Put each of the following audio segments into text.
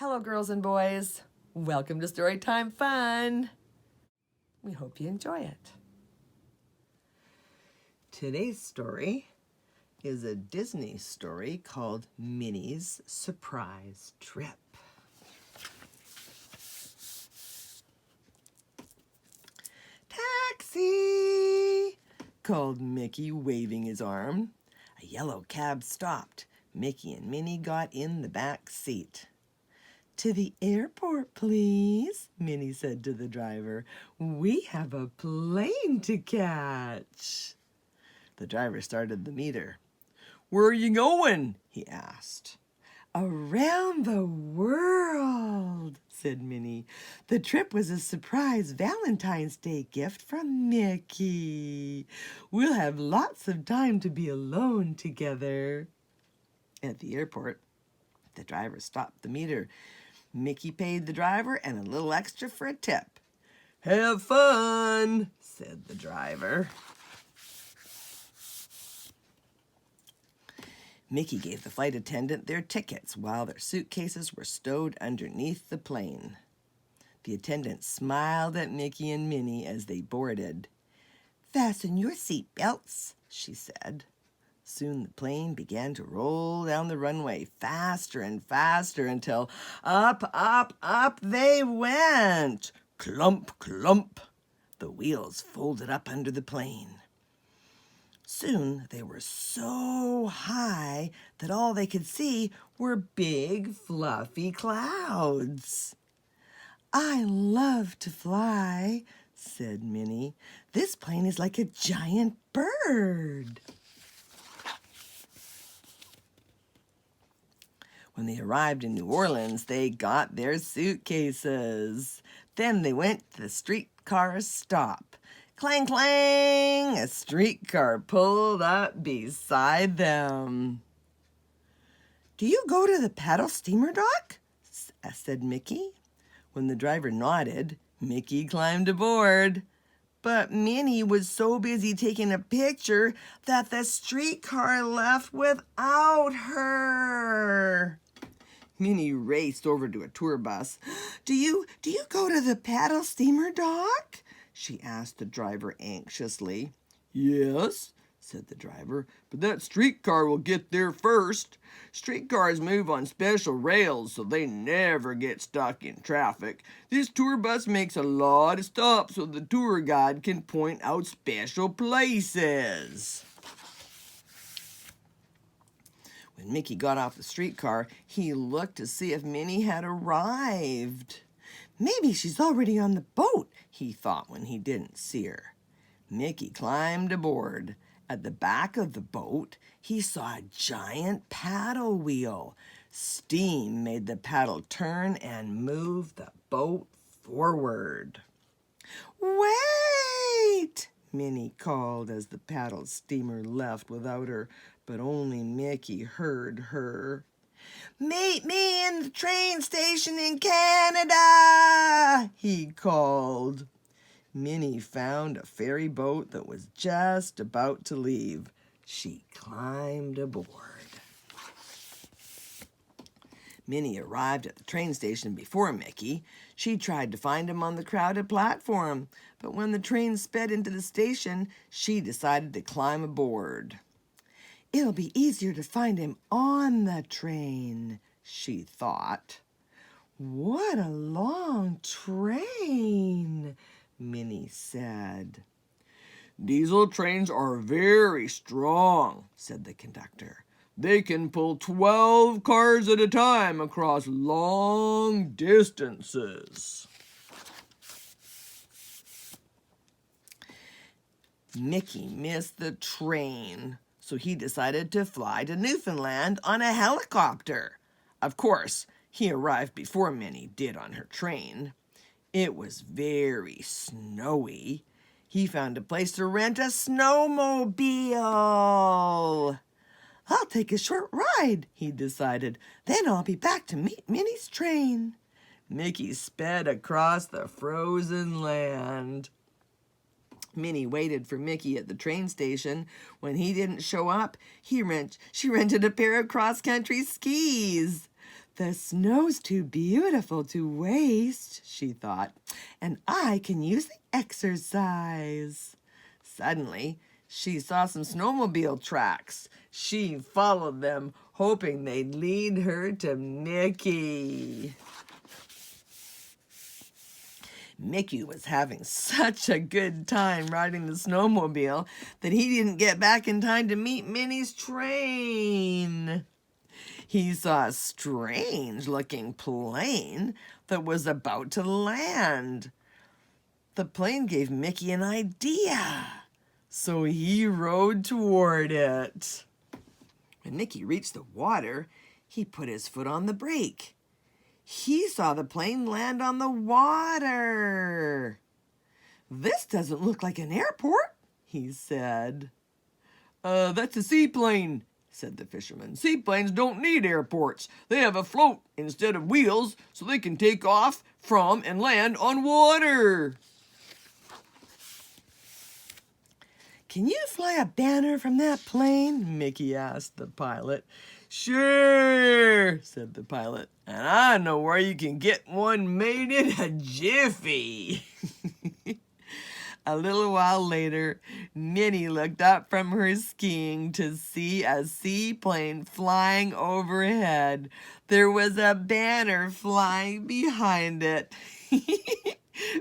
Hello, girls and boys. Welcome to Storytime Fun. We hope you enjoy it. Today's story is a Disney story called Minnie's Surprise Trip. Taxi! Called Mickey, waving his arm. A yellow cab stopped. Mickey and Minnie got in the back seat. "To the airport, please," Minnie said to the driver. "We have a plane to catch." The driver started the meter. "Where are you going?" he asked. "Around the world," said Minnie. "The trip was a surprise Valentine's Day gift from Mickey. We'll have lots of time to be alone together." At the airport, the driver stopped the meter. Mickey paid the driver and a little extra for a tip. "Have fun," said the driver. Mickey gave the flight attendant their tickets while their suitcases were stowed underneath the plane. The attendant smiled at Mickey and Minnie as they boarded. "Fasten your seat belts," she said. Soon the plane began to roll down the runway faster and faster until up, up, up they went. Clump, clump. The wheels folded up under the plane. Soon they were so high that all they could see were big, fluffy clouds. "I love to fly," said Minnie. "This plane is like a giant bird." When they arrived in New Orleans, they got their suitcases. Then they went to the streetcar stop. Clang, clang! A streetcar pulled up beside them. "Do you go to the paddle steamer dock?" said Mickey. When the driver nodded, Mickey climbed aboard. But Minnie was so busy taking a picture that the streetcar left without her. Minnie raced over to a tour bus. Do you go to the paddle steamer dock?" she asked the driver anxiously. "Yes," said the driver, "but that streetcar will get there first. Streetcars move on special rails, so they never get stuck in traffic. This tour bus makes a lot of stops so the tour guide can point out special places." When Mickey got off the streetcar, he looked to see if Minnie had arrived. "Maybe she's already on the boat," he thought when he didn't see her. Mickey climbed aboard. At the back of the boat, he saw a giant paddle wheel. Steam made the paddle turn and move the boat forward. "Wait!" Minnie called as the paddle steamer left without her, but only Mickey heard her. "Meet me in the train station in Canada," he called. Minnie found a ferry boat that was just about to leave. She climbed aboard. Minnie arrived at the train station before Mickey. She tried to find him on the crowded platform, but when the train sped into the station, she decided to climb aboard. "It'll be easier to find him on the train," she thought. "What a long train," Minnie said. "Diesel trains are very strong," said the conductor. "They can pull 12 cars at a time across long distances." Mickey missed the train, so he decided to fly to Newfoundland on a helicopter. Of course, he arrived before Minnie did on her train. It was very snowy. He found a place to rent a snowmobile. "I'll take a short ride," he decided. "Then I'll be back to meet Minnie's train." Mickey sped across the frozen land. Minnie waited for Mickey at the train station. When he didn't show up, she rented a pair of cross-country skis. The snow's too beautiful to waste, she thought, and I can use the exercise. Suddenly, she saw some snowmobile tracks. She followed them, hoping they'd lead her to Mickey. Mickey was having such a good time riding the snowmobile that he didn't get back in time to meet Minnie's train. He saw a strange-looking plane that was about to land. The plane gave Mickey an idea, so he rode toward it. When Mickey reached the water, he put his foot on the brake. He saw the plane land on the water. "This doesn't look like an airport," he said. That's a seaplane," said the fisherman. "Seaplanes don't need airports. They have a float instead of wheels, so they can take off from and land on water." "Can you fly a banner from that plane?" Mickey asked the pilot. "Sure," said the pilot, "and I know where you can get one made in a jiffy." A little while later, Minnie looked up from her skiing to see a seaplane flying overhead. There was a banner flying behind it.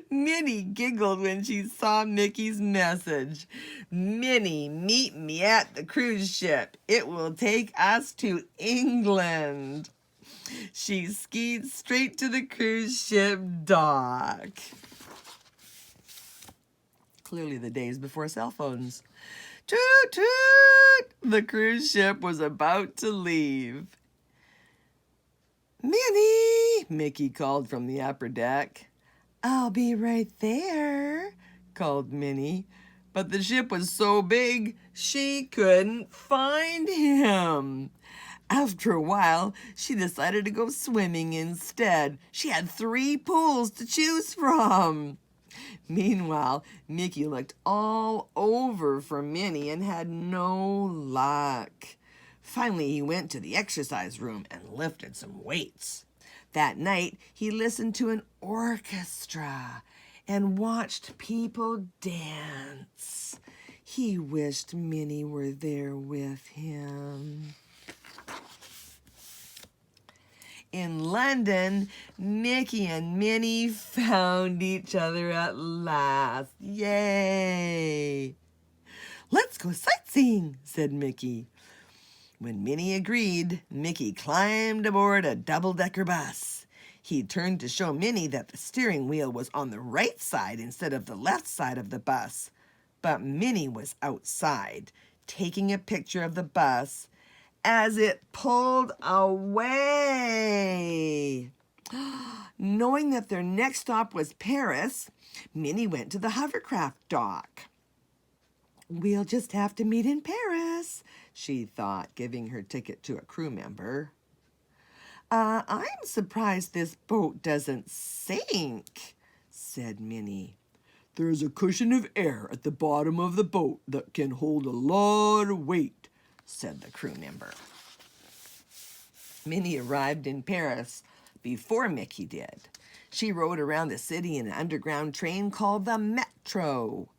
Minnie giggled when she saw Mickey's message. "Minnie, meet me at the cruise ship. It will take us to England." She skied straight to the cruise ship dock. Clearly the days before cell phones. Toot toot! The cruise ship was about to leave. "Minnie!" Mickey called from the upper deck. "I'll be right there," called Minnie. But the ship was so big, she couldn't find him. After a while, she decided to go swimming instead. She had 3 pools to choose from. Meanwhile, Mickey looked all over for Minnie and had no luck. Finally, he went to the exercise room and lifted some weights. That night, he listened to an orchestra and watched people dance. He wished Minnie were there with him. In London, Mickey and Minnie found each other at last. Yay! "Let's go sightseeing," said Mickey. When Minnie agreed, Mickey climbed aboard a double-decker bus. He turned to show Minnie that the steering wheel was on the right side instead of the left side of the bus. But Minnie was outside, taking a picture of the bus as it pulled away. Knowing that their next stop was Paris, Minnie went to the hovercraft dock. "We'll just have to meet in Paris," she thought, giving her ticket to a crew member. I'm surprised this boat doesn't sink," said Minnie. "There's a cushion of air at the bottom of the boat that can hold a lot of weight," said the crew member. Minnie arrived in Paris before Mickey did. She rode around the city in an underground train called the Metro.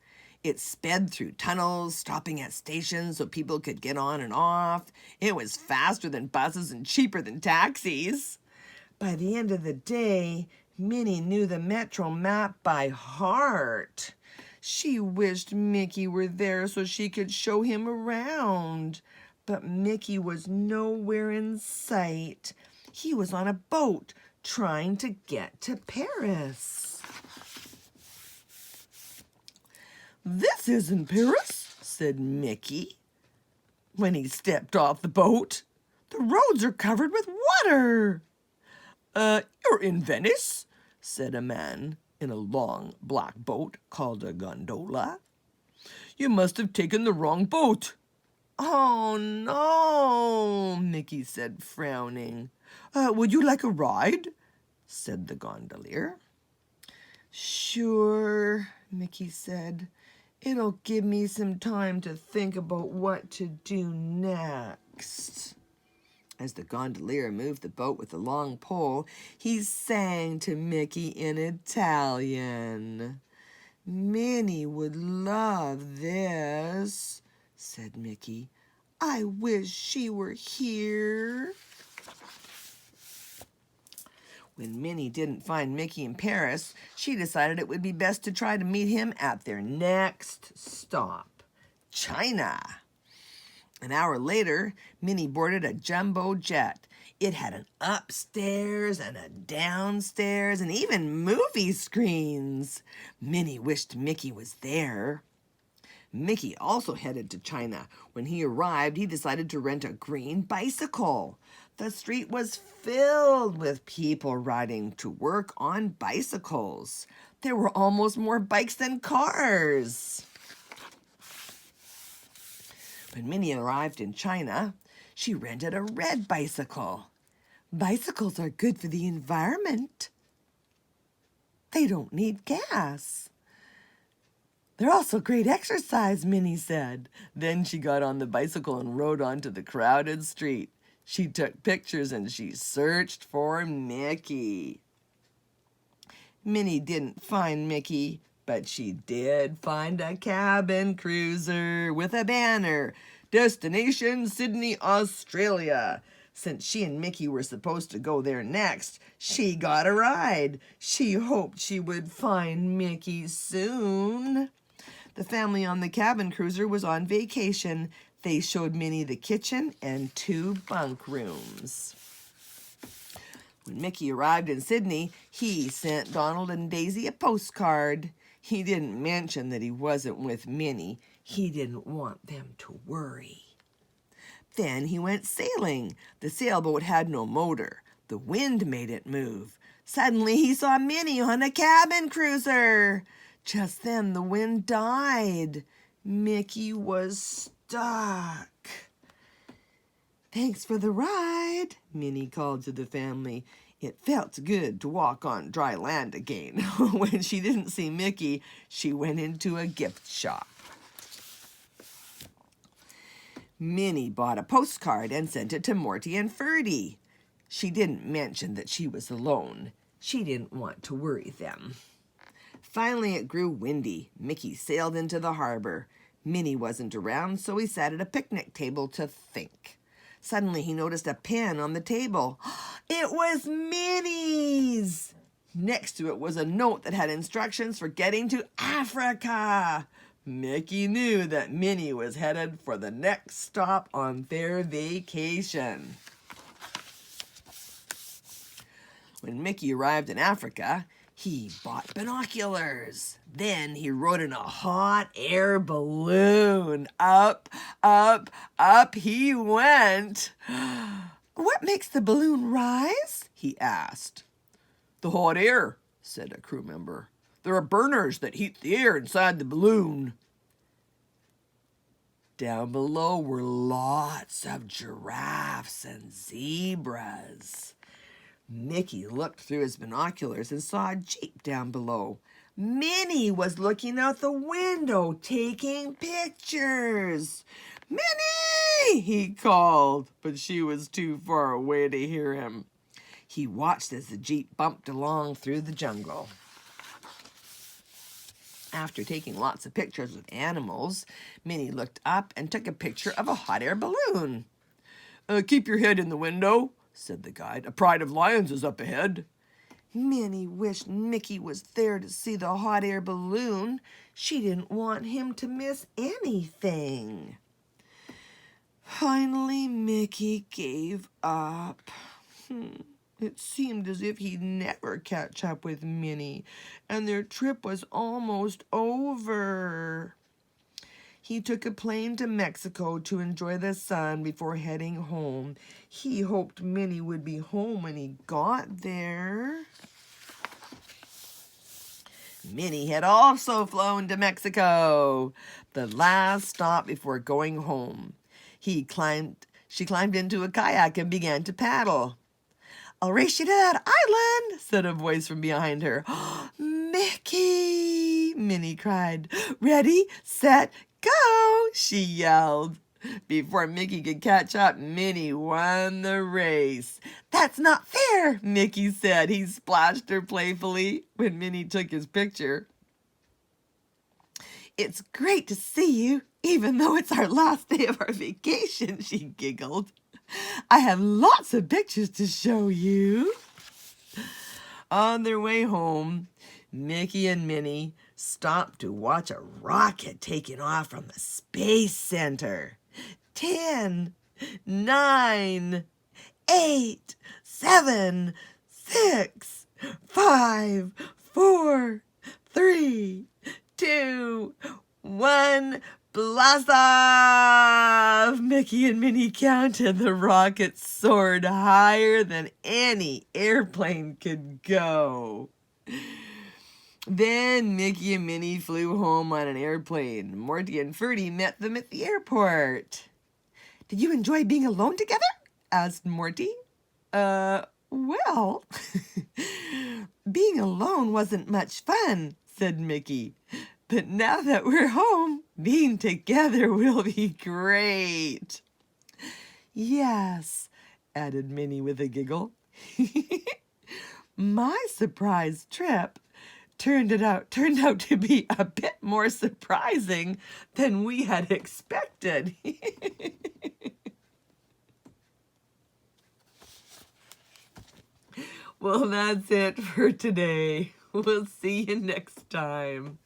It sped through tunnels, stopping at stations so people could get on and off. It was faster than buses and cheaper than taxis. By the end of the day, Minnie knew the Metro map by heart. She wished Mickey were there so she could show him around. But Mickey was nowhere in sight. He was on a boat trying to get to Paris. "This isn't Paris," said Mickey when he stepped off the boat. "The roads are covered with water." You're in Venice," said a man in a long black boat called a gondola. "You must have taken the wrong boat." "Oh, no," Mickey said, frowning. Would you like a ride?" said the gondolier. "Sure," Mickey said. "It'll give me some time to think about what to do next." As the gondolier moved the boat with a long pole, he sang to Mickey in Italian. "Minnie would love this," said Mickey. "I wish she were here." When Minnie didn't find Mickey in Paris, she decided it would be best to try to meet him at their next stop, China. An hour later, Minnie boarded a jumbo jet. It had an upstairs and a downstairs and even movie screens. Minnie wished Mickey was there. Mickey also headed to China. When he arrived, he decided to rent a green bicycle. The street was filled with people riding to work on bicycles. There were almost more bikes than cars. When Minnie arrived in China, she rented a red bicycle. Bicycles are good for the environment. They don't need gas. They're also great exercise, Minnie said. Then she got on the bicycle and rode onto the crowded street. She took pictures and she searched for Mickey. Minnie didn't find Mickey, but she did find a cabin cruiser with a banner, "Destination Sydney, Australia." Since she and Mickey were supposed to go there next, she got a ride. She hoped she would find Mickey soon. The family on the cabin cruiser was on vacation. They showed Minnie the kitchen and 2 bunk rooms. When Mickey arrived in Sydney, he sent Donald and Daisy a postcard. He didn't mention that he wasn't with Minnie. He didn't want them to worry. Then he went sailing. The sailboat had no motor. The wind made it move. Suddenly he saw Minnie on a cabin cruiser. Just then the wind died. Mickey was stuck. "Thanks for the ride," Minnie called to the family. It felt good to walk on dry land again. When she didn't see Mickey, she went into a gift shop. Minnie bought a postcard and sent it to Morty and Ferdy. She didn't mention that she was alone. She didn't want to worry them. Finally, it grew windy. Mickey sailed into the harbor. Minnie wasn't around, so he sat at a picnic table to think. Suddenly, he noticed a pen on the table. It was Minnie's! Next to it was a note that had instructions for getting to Africa. Mickey knew that Minnie was headed for the next stop on their vacation. When Mickey arrived in Africa, he bought binoculars. Then he rode in a hot air balloon. Up, up, up he went. "What makes the balloon rise?" he asked. "The hot air," said a crew member. "There are burners that heat the air inside the balloon." Down below were lots of giraffes and zebras. Mickey looked through his binoculars and saw a jeep down below. Minnie was looking out the window, taking pictures. "Minnie!" he called, but she was too far away to hear him. He watched as the jeep bumped along through the jungle. After taking lots of pictures of animals, Minnie looked up and took a picture of a hot air balloon. "Keep your head in the window," said the guide. "A pride of lions is up ahead." Minnie wished Mickey was there to see the hot air balloon. She didn't want him to miss anything. Finally, Mickey gave up. It seemed as if he'd never catch up with Minnie, and their trip was almost over. He took a plane to Mexico to enjoy the sun before heading home. He hoped Minnie would be home when he got there. Minnie had also flown to Mexico, the last stop before going home. She climbed into a kayak and began to paddle. "I'll race you to that island," said a voice from behind her. "Mickey!" Minnie cried. "Ready, set, go!" she yelled. Before Mickey could catch up, Minnie won the race. "That's not fair," Mickey said. He splashed her playfully when Minnie took his picture. "It's great to see you, even though it's our last day of our vacation," she giggled. "I have lots of pictures to show you." On their way home, Mickey and Minnie stopped to watch a rocket taking off from the Space Center. 10, 9, 8, 7, 6, 5, 4, 3, 2, 1, blast off! Mickey and Minnie counted. The rocket soared higher than any airplane could go. Then Mickey and Minnie flew home on an airplane. Morty and Ferdy met them at the airport. "Did you enjoy being alone together?" asked Morty. Well, being alone wasn't much fun," said Mickey. "But now that we're home, being together will be great." "Yes," added Minnie with a giggle. "My surprise trip turned out to be a bit more surprising than we had expected." Well, that's it for today. We'll see you next time.